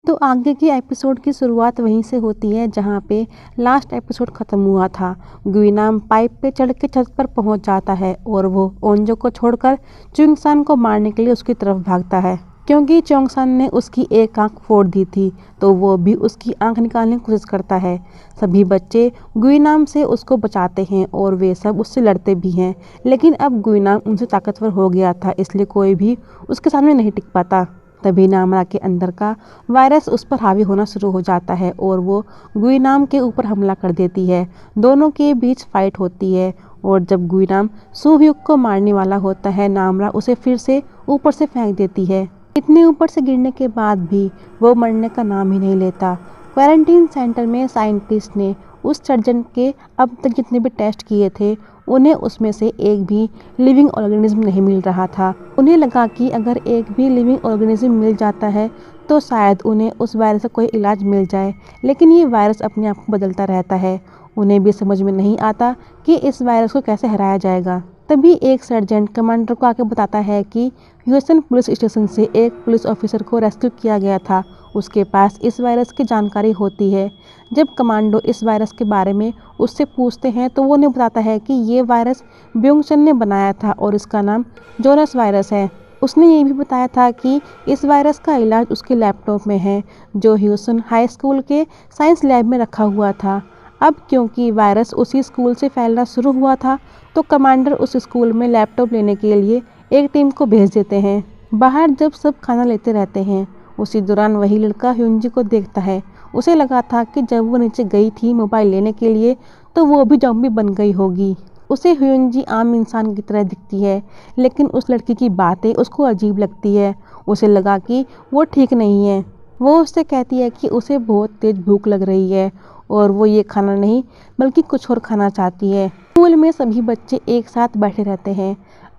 तो आगे की एपिसोड की शुरुआत वहीं से होती है जहाँ पे लास्ट एपिसोड ख़त्म हुआ था। गुइनाम पाइप पे चढ़ के छत पर पहुँच जाता है और वो ओंजो को छोड़कर चुंगसान को मारने के लिए उसकी तरफ भागता है, क्योंकि चोंगसान ने उसकी एक आंख फोड़ दी थी तो वो भी उसकी आंख निकालने की कोशिश करता है। सभी बच्चे गुइनाम से उसको बचाते हैं और वे सब उससे लड़ते भी हैं, लेकिन अब गुइनाम उनसे ताकतवर हो गया था, इसलिए कोई भी उसके सामने नहीं टिक पाता। तभी नामरा के अंदर का वायरस उस पर हावी होना शुरू हो जाता है और वो गुइनाम के ऊपर हमला कर देती है। दोनों के बीच फाइट होती है और जब गुइनाम सुह्युक को मारने वाला होता है, नामरा उसे फिर से ऊपर से फेंक देती है। इतने ऊपर से गिरने के बाद भी वो मरने का नाम ही नहीं लेता। क्वारंटीन सेंटर में साइंटिस्ट ने उस सर्जन के अब तक जितने भी टेस्ट किए थे, उन्हें उसमें से एक भी लिविंग ऑर्गेनिज्म नहीं मिल रहा था। उन्हें लगा कि अगर एक भी लिविंग ऑर्गेनिज्म मिल जाता है तो शायद उन्हें उस वायरस का कोई इलाज मिल जाए, लेकिन ये वायरस अपने आप को बदलता रहता है। उन्हें भी समझ में नहीं आता कि इस वायरस को कैसे हराया जाएगा। तभी एक सर्जेंट कमांडर को आके बताता है कि ह्यूस्टन पुलिस स्टेशन से एक पुलिस ऑफिसर को रेस्क्यू किया गया था, उसके पास इस वायरस की जानकारी होती है। जब कमांडो इस वायरस के बारे में उससे पूछते हैं तो वो उन्हें बताता है कि ये वायरस ब्योंगचन ने बनाया था और इसका नाम जोनस वायरस है। उसने ये भी बताया था कि इस वायरस का इलाज उसके लैपटॉप में है, जो ह्यूस्टन हाई स्कूल के साइंस लैब में रखा हुआ था। अब क्योंकि वायरस उसी स्कूल से फैलना शुरू हुआ था, तो कमांडर उस स्कूल में लैपटॉप लेने के लिए एक टीम को भेज देते हैं। बाहर जब सब खाना लेते रहते हैं, उसी दौरान वही लड़का ह्यूंजी को देखता है। उसे लगा था कि जब वो नीचे गई थी मोबाइल लेने के लिए तो वो भी ज़ॉम्बी बन गई होगी। उसे ह्यूंजी आम इंसान की तरह दिखती है, लेकिन उस लड़की की बातें उसको अजीब लगती है। उसे लगा कि वो ठीक नहीं है। वो उससे कहती है कि उसे बहुत तेज भूख लग रही है और वो ये खाना नहीं बल्कि कुछ और खाना चाहती है। स्कूल में सभी बच्चे एक साथ बैठे रहते हैं।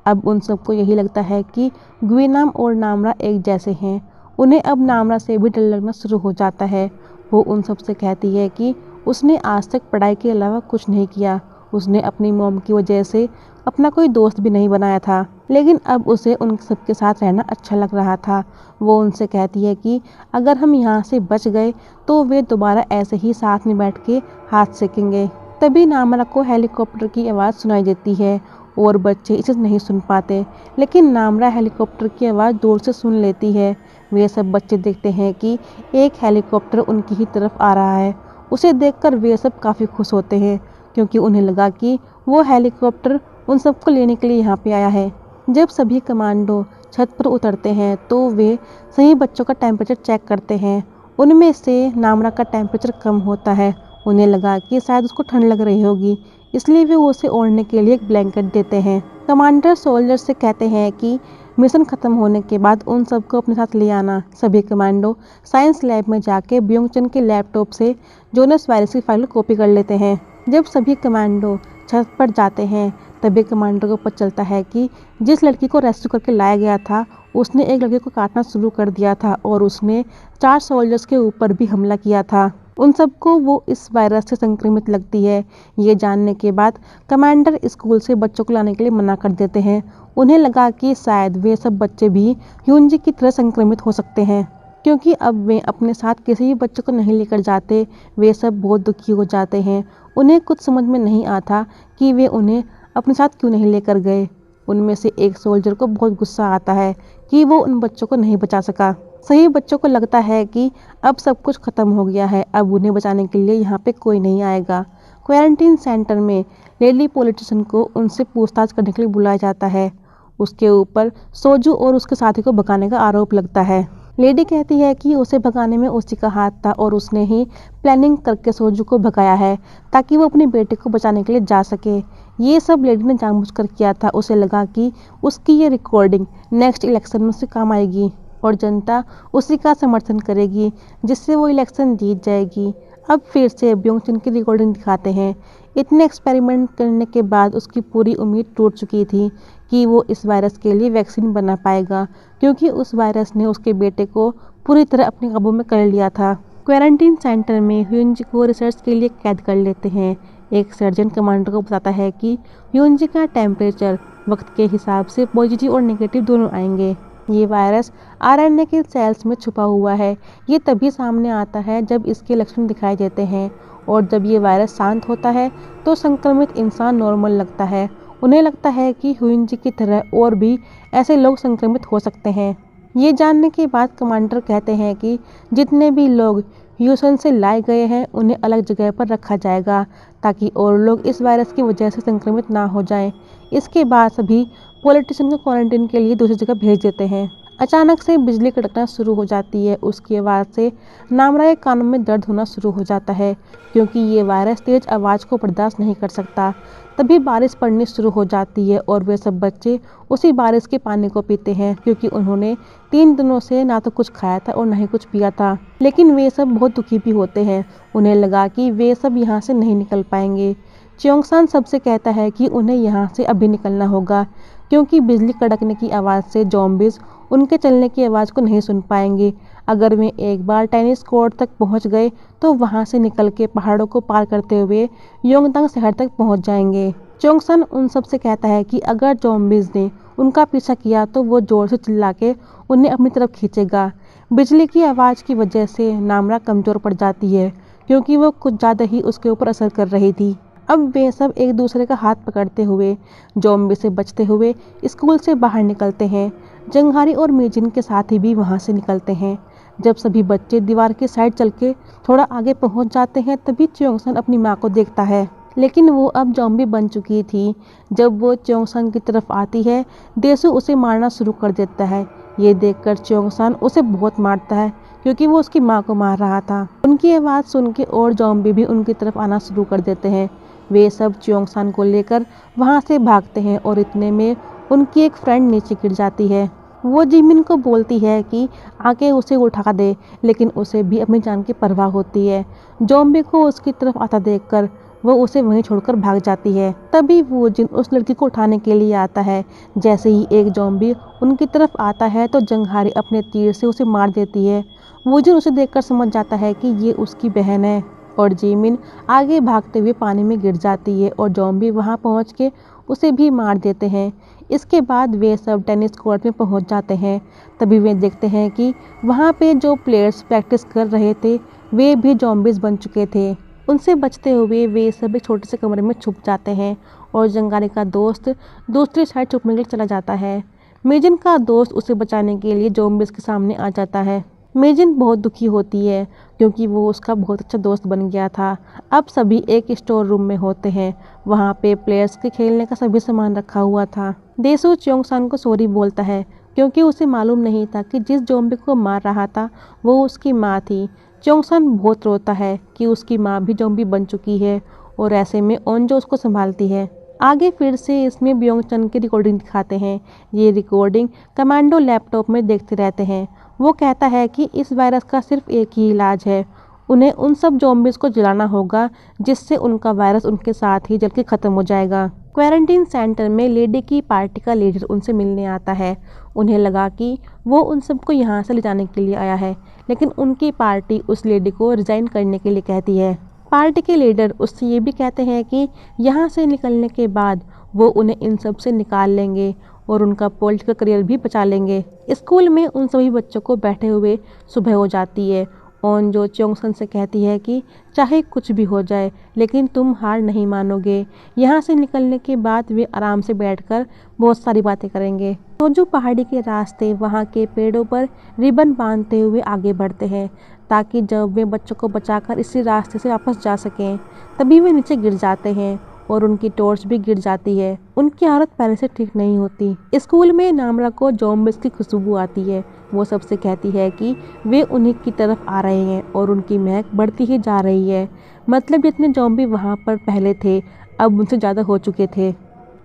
अब उन सबको यही लगता है कि गुइनाम और नामरा एक जैसे हैं। उन्हें अब नामरा से भी डर लगना शुरू हो जाता है। वो उन सबसे कहती है कि उसने आज तक पढ़ाई के अलावा कुछ नहीं किया। उसने अपनी मॉम की वजह से अपना कोई दोस्त भी नहीं बनाया था, लेकिन अब उसे उन सबके साथ रहना अच्छा लग रहा था। वो उनसे कहती है कि अगर हम यहाँ से बच गए तो वे दोबारा ऐसे ही साथ में बैठ के हाथ सेकेंगे। तभी नामरा को हेलीकॉप्टर की आवाज़ सुनाई देती है और बच्चे इसे नहीं सुन पाते, लेकिन नामरा हेलीकॉप्टर की आवाज़ दूर से सुन लेती है। वे सब बच्चे देखते हैं कि एक हेलीकॉप्टर उनकी ही तरफ आ रहा है। उसे देखकर वे सब काफ़ी खुश होते हैं, क्योंकि उन्हें लगा कि वो हेलीकॉप्टर उन सबको लेने के लिए यहाँ पे आया है। जब सभी कमांडो छत पर उतरते हैं तो वे सभी बच्चों का टेम्परेचर चेक करते हैं। उनमें से नामरा का टेम्परेचर कम होता है। उन्हें लगा कि शायद उसको ठंड लग रही होगी, इसलिए वे उसे ओढ़ने के लिए एक ब्लैंकेट देते हैं। कमांडर सोल्जर से कहते हैं कि मिशन खत्म होने के बाद उन सबको अपने साथ ले आना। सभी कमांडो साइंस लैब में जाके ब्योंगचन के लैपटॉप से जोनस वायरस की फाइल कॉपी कर लेते हैं। जब सभी कमांडो छत पर जाते हैं, तभी कमांडर को पता चलता है कि जिस लड़की को रेस्क्यू करके लाया गया था, उसने एक लड़के को काटना शुरू कर दिया था और उसने 4 सोल्जर्स के ऊपर भी हमला किया था। उन सबको वो इस वायरस से संक्रमित लगती है। ये जानने के बाद कमांडर स्कूल से बच्चों को लाने के लिए मना कर देते हैं। उन्हें लगा कि शायद वे सब बच्चे भी ह्यूंजी की तरह संक्रमित हो सकते हैं, क्योंकि अब वे अपने साथ किसी भी बच्चों को नहीं लेकर जाते। वे सब बहुत दुखी हो जाते हैं। उन्हें कुछ समझ में नहीं आता कि वे उन्हें अपने साथ क्यों नहीं लेकर गए। उनमें से एक सोल्जर को बहुत गुस्सा आता है कि वो उन बच्चों को नहीं बचा सका। सही बच्चों को लगता है कि अब सब कुछ खत्म हो गया है, अब उन्हें बचाने के लिए यहाँ पे कोई नहीं आएगा। क्वारंटीन सेंटर में लेडी पॉलिटिशियन को उनसे पूछताछ करने के लिए बुलाया जाता है। उसके ऊपर सोजू और उसके साथी को भगाने का आरोप लगता है। लेडी कहती है कि उसे भगाने में उसी का हाथ था और उसने ही प्लानिंग करके सोजू को भगाया है ताकि वो अपने बेटे को बचाने के लिए जा सके। ये सब लेडी ने जानबूझकर किया था। उसे लगा कि उसकी ये रिकॉर्डिंग नेक्स्ट इलेक्शन में उसे काम आएगी और जनता उसी का समर्थन करेगी, जिससे वो इलेक्शन जीत जाएगी। अब फिर से ब्योंगचन की रिकॉर्डिंग दिखाते हैं। इतने एक्सपेरिमेंट करने के बाद उसकी पूरी उम्मीद टूट चुकी थी कि वो इस वायरस के लिए वैक्सीन बना पाएगा, क्योंकि उस वायरस ने उसके बेटे को पूरी तरह अपने काबू में कर लिया था। क्वारंटीन सेंटर में ह्यूंजी को रिसर्च के लिए कैद कर लेते हैं। एक सर्जन कमांडर को बताता है कि ह्यूंजी का टेम्परेचर वक्त के हिसाब से पॉजिटिव और नेगेटिव दोनों आएंगे। ये वायरस आरएनए के सेल्स में छुपा हुआ है। ये तभी सामने आता है जब इसके लक्षण दिखाई देते हैं, और जब ये वायरस शांत होता है तो संक्रमित इंसान नॉर्मल लगता है। उन्हें लगता है कि ह्यूइनजी की तरह और भी ऐसे लोग संक्रमित हो सकते हैं। ये जानने के बाद कमांडर कहते हैं कि जितने भी लोग ह्यूसन से लाए गए हैं उन्हें अलग जगह पर रखा जाएगा, ताकि और लोग इस वायरस की वजह से संक्रमित ना हो जाएं। इसके बाद सभी पॉलिटिशियन को क्वारंटाइन के लिए दूसरी जगह भेज देते हैं। अचानक से बिजली कड़कना शुरू हो जाती है। उसकी आवाज़ से नामरा के कानों में दर्द होना शुरू हो जाता है, क्योंकि ये वायरस तेज आवाज़ को बर्दाश्त नहीं कर सकता। तभी बारिश पड़नी शुरू हो जाती है और वे सब बच्चे उसी बारिश के पानी को पीते हैं, क्योंकि उन्होंने 3 दिनों से ना तो कुछ खाया था और ना ही कुछ पिया था। लेकिन वे सब बहुत दुखी भी होते हैं। उन्हें लगा कि वे सब यहाँ से नहीं निकल पाएंगे। च्योंगसान सबसे कहता है कि उन्हें यहाँ से अभी निकलना होगा, क्योंकि बिजली कड़कने की आवाज़ से ज़ॉम्बीज़ उनके चलने की आवाज़ को नहीं सुन पाएंगे। अगर वे एक बार टेनिस कोर्ट तक पहुंच गए तो वहां से निकल के पहाड़ों को पार करते हुए योंगतांग शहर तक पहुंच जाएंगे। च्योंगसान उन सब से कहता है कि अगर ज़ॉम्बीज़ ने उनका पीछा किया तो वो जोर से चिल्ला के उन्हें अपनी तरफ खींचेगा। बिजली की आवाज़ की वजह से नामरा कमज़ोर पड़ जाती है, क्योंकि वो कुछ ज़्यादा ही उसके ऊपर असर कर रही थी। अब वे सब एक दूसरे का हाथ पकड़ते हुए ज़ॉम्बी से बचते हुए स्कूल से बाहर निकलते हैं। जंगहारी और मेजिन के साथी भी वहां से निकलते हैं। जब सभी बच्चे दीवार के साइड चल के थोड़ा आगे पहुंच जाते हैं तभी च्योंगसान अपनी माँ को देखता है, लेकिन वो अब ज़ॉम्बी बन चुकी थी। जब वो च्योंगसान की तरफ आती है, देसू उसे मारना शुरू कर देता है। ये देखकर च्योंगसान उसे बहुत मारता है, क्योंकि वो उसकी माँ को मार रहा था। उनकी आवाज़ सुन के और ज़ॉम्बी भी उनकी तरफ आना शुरू कर देते हैं। वे सब च्योंगसान को लेकर वहाँ से भागते हैं और इतने में उनकी एक फ्रेंड नीचे गिर जाती है। वो जिमिन को बोलती है कि आके उसे उठा दे, लेकिन उसे भी अपनी जान की परवाह होती है। ज़ॉम्बी को उसकी तरफ आता देखकर वो उसे वहीं छोड़कर भाग जाती है। तभी वो जिन उस लड़की को उठाने के लिए आता है। जैसे ही एक ज़ॉम्बी उनकी तरफ आता है तो जंगहारी अपने तीर से उसे मार देती है। वो जिन उसे देखकर समझ जाता है कि ये उसकी बहन है, और जिमिन आगे भागते हुए पानी में गिर जाती है और ज़ॉम्बी वहां पहुंच के उसे भी मार देते हैं। इसके बाद वे सब टेनिस कोर्ट में पहुंच जाते हैं। तभी वे देखते हैं कि वहां पे जो प्लेयर्स प्रैक्टिस कर रहे थे वे भी ज़ॉम्बीज़ बन चुके थे। उनसे बचते हुए वे सब एक छोटे से कमरे में छुप जाते हैं और जंगारी का दोस्त दूसरी साइड छुपने के लिए चला जाता है। मेजिन का दोस्त उसे बचाने के लिए ज़ॉम्बीज़ के सामने आ जाता है। मेजिन बहुत दुखी होती है, क्योंकि वो उसका बहुत अच्छा दोस्त बन गया था। अब सभी एक स्टोर रूम में होते हैं। वहाँ पे प्लेयर्स के खेलने का सभी सामान रखा हुआ था। देसू च्योंगसान को सॉरी बोलता है, क्योंकि उसे मालूम नहीं था कि जिस ज़ॉम्बी को मार रहा था वो उसकी माँ थी। च्योंगसान बहुत रोता है कि उसकी माँ भी ज़ॉम्बी बन चुकी है, और ऐसे में ओंजो उसको संभालती है। आगे फिर से इसमें ब्योंगचन की रिकॉर्डिंग दिखाते हैं। ये रिकॉर्डिंग कमांडो लैपटॉप में देखते रहते हैं। वो कहता है कि इस वायरस का सिर्फ एक ही इलाज है, उन्हें उन सब ज़ॉम्बीज़ को जलाना होगा, जिससे उनका वायरस उनके साथ ही जल के ख़त्म हो जाएगा। क्वारंटीन सेंटर में लेडी की पार्टी का लीडर उनसे मिलने आता है। उन्हें लगा कि वो उन सबको यहाँ से ले जाने के लिए आया है, लेकिन उनकी पार्टी उस लेडी को रिजाइन करने के लिए कहती है। पार्टी के लीडर उससे ये भी कहते हैं कि यहाँ से निकलने के बाद वो उन्हें इन सब से निकाल लेंगे और उनका पॉलिटिकल करियर भी बचा लेंगे। स्कूल में उन सभी बच्चों को बैठे हुए सुबह हो जाती है। ओंजो च्योंगसान से कहती है कि चाहे कुछ भी हो जाए, लेकिन तुम हार नहीं मानोगे। यहाँ से निकलने के बाद वे आराम से बैठकर बहुत सारी बातें करेंगे। सोजू पहाड़ी के रास्ते वहाँ के पेड़ों पर रिबन बांधते हुए आगे बढ़ते हैं, ताकि जब वे बच्चों को बचाकर इसी रास्ते से वापस जा सकें। तभी वे नीचे गिर जाते हैं और उनकी टॉर्च भी गिर जाती है। उनकी हालत पहले से ठीक नहीं होती। स्कूल में नामरा को ज़ॉम्बीज़ की खुशबू आती है। वो सबसे कहती है कि वे उन्हीं की तरफ आ रहे हैं और उनकी महक बढ़ती ही जा रही है। मतलब जितने ज़ॉम्बी वहाँ पर पहले थे अब उनसे ज़्यादा हो चुके थे।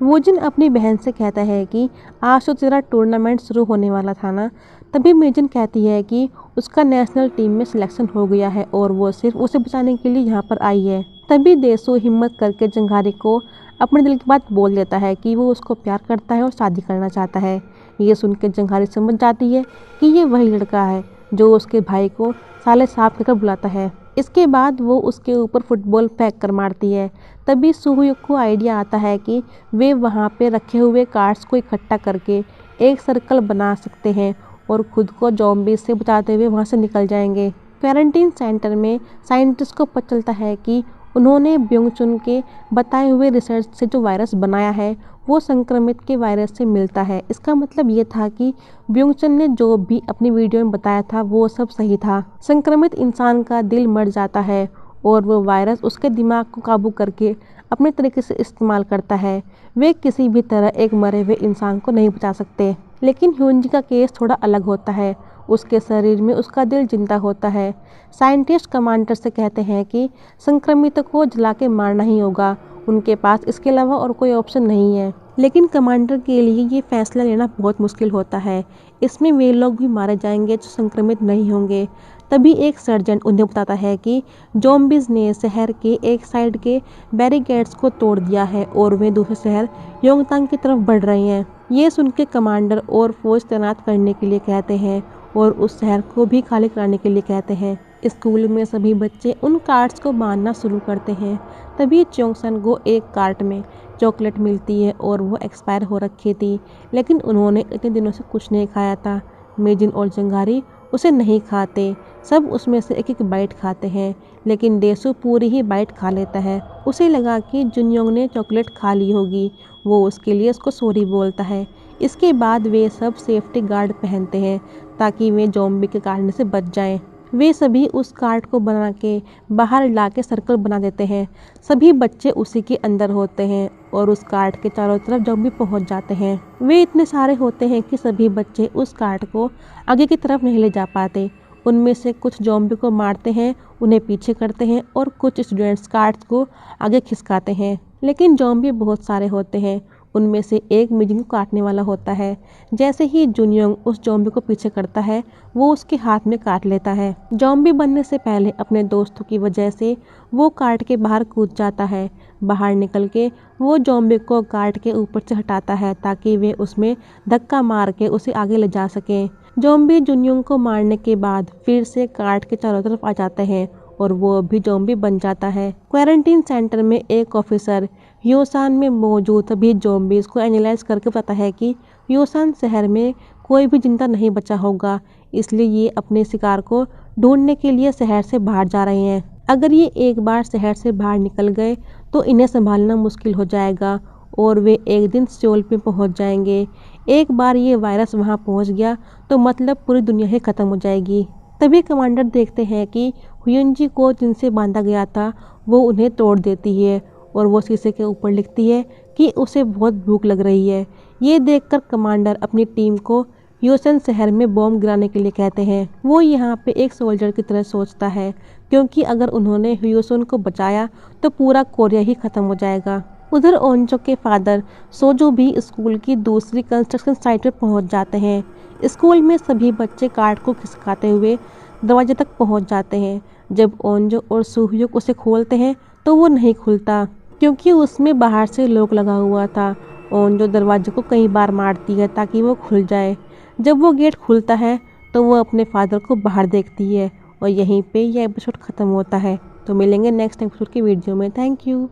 वोजिन अपनी बहन से कहता है कि आज तो तेरा टूर्नामेंट शुरू होने वाला था ना। तभी मेजिन कहती है कि उसका नेशनल टीम में सिलेक्शन हो गया है और वो सिर्फ उसे बचाने के लिए यहाँ पर आई है। तभी देसू हिम्मत करके जंघारी को अपने दिल की बात बोल देता है कि वो उसको प्यार करता है और शादी करना चाहता है। ये सुन के जंघारी समझ जाती है कि ये वही लड़का है जो उसके भाई को साले साहब कहकर बुलाता है। इसके बाद वो उसके ऊपर फुटबॉल फेंक कर मारती है। तभी सुहुयुक को आइडिया आता है कि वे वहाँ पे रखे हुए कार्ड्स को इकट्ठा करके एक सर्कल बना सकते हैं और खुद को ज़ॉम्बी से बचाते हुए वहाँ से निकल जाएंगे। क्वारंटीन सेंटर में साइंटिस्ट को पता चलता है कि उन्होंने ब्योंगचुन के बताए हुए रिसर्च से जो वायरस बनाया है वो संक्रमित के वायरस से मिलता है। इसका मतलब ये था कि ब्योंगचुन ने जो भी अपनी वीडियो में बताया था वो सब सही था। संक्रमित इंसान का दिल मर जाता है और वो वायरस उसके दिमाग को काबू करके अपने तरीके से इस्तेमाल करता है। वे किसी भी तरह एक मरे हुए इंसान को नहीं बचा सकते। लेकिन ह्यूनजी का केस थोड़ा अलग होता है। उसके शरीर में उसका दिल जिंदा होता है। साइंटिस्ट कमांडर से कहते हैं कि संक्रमितों को जला के मारना ही होगा, उनके पास इसके अलावा और कोई ऑप्शन नहीं है। लेकिन कमांडर के लिए ये फैसला लेना बहुत मुश्किल होता है। इसमें वे लोग भी मारे जाएंगे जो संक्रमित नहीं होंगे। तभी एक सर्जन उन्हें बताता है कि ज़ॉम्बीज़ ने शहर के एक साइड के बैरिकेड्स को तोड़ दिया है और वे दूसरे शहर योंगतांग की तरफ बढ़ रहे हैं। ये सुन के कमांडर और फौज तैनात करने के लिए कहते हैं और उस शहर को भी खाली कराने के लिए कहते हैं। स्कूल में सभी बच्चे उन कार्ड्स को बांधना शुरू करते हैं। तभी चोंगसन को एक कार्ट में चॉकलेट मिलती है और वो एक्सपायर हो रखी थी, लेकिन उन्होंने इतने दिनों से कुछ नहीं खाया था। मेजिन और जंगारी उसे नहीं खाते, सब उसमें से एक एक बाइट खाते हैं, लेकिन डेसू पूरी ही बाइट खा लेता है। उसे लगा कि जुनयोंग ने चॉकलेट खा ली होगी। वो उसके लिए उसको सॉरी बोलता है। इसके बाद वे सब सेफ्टी गार्ड पहनते हैं ताकि वे ज़ॉम्बी के काटने से बच जाएं। वे सभी उस कार्ट को बना के बाहर ला के सर्कल बना देते हैं। सभी बच्चे उसी के अंदर होते हैं और उस कार्ट के चारों तरफ ज़ॉम्बी पहुंच जाते हैं। वे इतने सारे होते हैं कि सभी बच्चे उस कार्ट को आगे की तरफ नहीं ले जा पाते। उनमें से कुछ ज़ॉम्बी को मारते हैं, उन्हें पीछे करते हैं और कुछ स्टूडेंट्स कार्ट्स को आगे खिसकाते हैं। लेकिन ज़ॉम्बी बहुत सारे होते हैं। उनमें से एक मिजिन को काटने वाला होता है। जैसे ही जुनयोंग उस ज़ॉम्बी को पीछे करता है वो उसके हाथ में काट लेता है। ज़ॉम्बी बनने से पहले अपने दोस्तों की वजह से वो कार्ट के बाहर कूद जाता है। बाहर निकल के वो ज़ॉम्बी को कार्ट के ऊपर से हटाता है ताकि वे उसमें धक्का मार के उसे आगे ले जा सकें। ज़ॉम्बी जुनयोंग को मारने के बाद फिर से कार्ट के चारों तरफ आ जाते हैं और वो भी ज़ॉम्बी बन जाता है। क्वारंटीन सेंटर में एक ऑफिसर ह्योसान में मौजूद सभी ज़ॉम्बीज़ को एनालाइज करके बताता है कि ह्योसान शहर में कोई भी जिंदा नहीं बचा होगा, इसलिए ये अपने शिकार को ढूंढने के लिए शहर से बाहर जा रहे हैं। अगर ये एक बार शहर से बाहर निकल गए तो इन्हें संभालना मुश्किल हो जाएगा और वे एक दिन सियोल में पहुंच जाएंगे। एक बार ये वायरस वहां पहुंच गया तो मतलब पूरी दुनिया ही खत्म हो जाएगी। तभी कमांडर देखते हैं कि ह्यूनजी को जिनसे बांधा गया था वो उन्हें तोड़ देती है और वो शीशे के ऊपर लिखती है कि उसे बहुत भूख लग रही है। ये देखकर कमांडर अपनी टीम को ह्योसन शहर में बॉम्ब गिराने के लिए कहते हैं। वो यहाँ पे एक सोल्जर की तरह सोचता है क्योंकि अगर उन्होंने ह्योसन को बचाया तो पूरा कोरिया ही खत्म हो जाएगा। उधर ओंजो के फादर सोजो भी स्कूल की दूसरी कंस्ट्रक्शन साइट पर पहुंच जाते हैं। स्कूल में सभी बच्चे कार्ट को खिसकाते हुए दरवाजे तक पहुंच जाते हैं। जब ओंजो और सुहयुक उसे खोलते हैं तो वो नहीं खुलता क्योंकि उसमें बाहर से लॉक लगा हुआ था। ओंजो दरवाजे को कई बार मारती है ताकि वो खुल जाए। जब वो गेट खुलता है तो वो अपने फादर को बाहर देखती है और यहीं पे यह एपिसोड ख़त्म होता है। तो मिलेंगे नेक्स्ट एपिसोड की वीडियो में। Thank you.